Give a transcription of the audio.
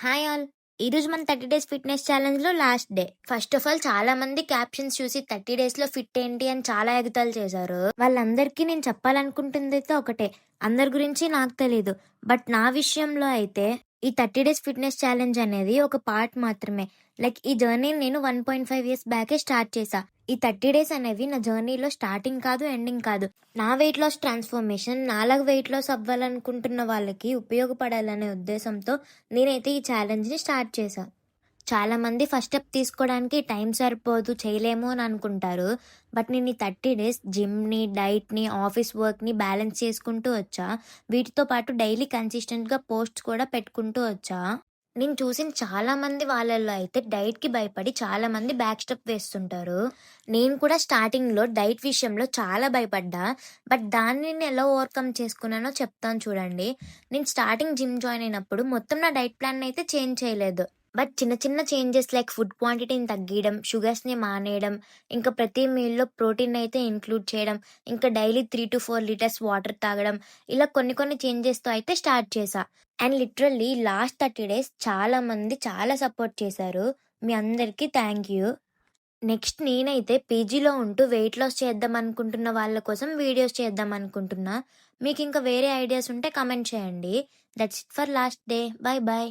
Hi all! ఈరోజు మన 30 days fitness ఛాలెంజ్‌లో last day. First of all చాలా మంది క్యాప్షన్స్ చూసి 30 డేస్‌లో ఫిట్ ఏంటి అని చాలా ఎగతాళి చేశారు. వాళ్ళందరికీ నేను చెప్పాలనుకుంటుందైతే ఒకటే. అందరి గురించి నాకు తెలీదు. బట్ నా విషయంలో అయితే ఈ 30 డేస్ ఫిట్‌నెస్ ఛాలెంజ్ అనేది ఒక పార్ట్ మాత్రమే. లైక్ ఈ జర్నీని నేను 1.5 ఇయర్స్ బ్యాకే స్టార్ట్ చేశా. ఈ 30 డేస్ అనేవి నా జర్నీలో స్టార్టింగ్ కాదు, ఎండింగ్ కాదు. నా వెయిట్ లాస్ ట్రాన్స్‌ఫర్మేషన్ నాలాగా వెయిట్ లాస్ అవ్వాలనుకుంటున్న వాళ్ళకి ఉపయోగపడాలనే ఉద్దేశంతో నేనైతే ఈ ఛాలెంజ్‌ని స్టార్ట్ చేశా. చాలామంది ఫస్ట్ స్టెప్ తీసుకోవడానికి టైం సరిపోదు, చేయలేము అని అనుకుంటారు. బట్ నేను ఈ 30 డేస్ జిమ్‌ని, డైట్‌ని, ఆఫీస్ వర్క్‌ని బ్యాలెన్స్ చేసుకుంటూ వచ్చా. వీటితో పాటు డైలీ కన్సిస్టెంట్‌గా పోస్ట్స్ కూడా పెట్టుకుంటూ వచ్చా. నేను చూసిన చాలామంది వాళ్ళల్లో అయితే డైట్‌కి భయపడి చాలామంది బ్యాక్ స్టెప్ వేస్తుంటారు. నేను కూడా స్టార్టింగ్‌లో డైట్ విషయంలో చాలా భయపడ్డా. బట్ దాన్ని నేను ఎలా ఓవర్‌కమ్ చేసుకున్నానో చెప్తాను చూడండి. నేను స్టార్టింగ్ జిమ్ జాయిన్ అయినప్పుడు మొత్తం నా డైట్ ప్లాన్‌నయితే చేంజ్ చేయలేదు. బట్ చిన్న చిన్న చేంజెస్ లైక్ ఫుడ్ క్వాంటిటీని తగ్గియడం, షుగర్స్‌ని మానేయడం, ఇంకా ప్రతి మీల్‌లో ప్రోటీన్ అయితే ఇంక్లూడ్ చేయడం, ఇంకా డైలీ 3-4 లీటర్స్ వాటర్ తాగడం, ఇలా కొన్ని కొన్ని చేంజెస్‌తో అయితే స్టార్ట్ చేశా. అండ్ లిటరల్లీ లాస్ట్ 30 డేస్ చాలామంది చాలా సపోర్ట్ చేశారు. మీ అందరికీ థ్యాంక్ యూ. నెక్స్ట్ నేనైతే పీజీలో ఉంటూ వెయిట్ లాస్ చేద్దాం అనుకుంటున్న వాళ్ళ కోసం వీడియోస్ చేద్దాం అనుకుంటున్నా. మీకింకా వేరే ఐడియాస్ ఉంటే కామెంట్ చేయండి. That's it for last day. By by.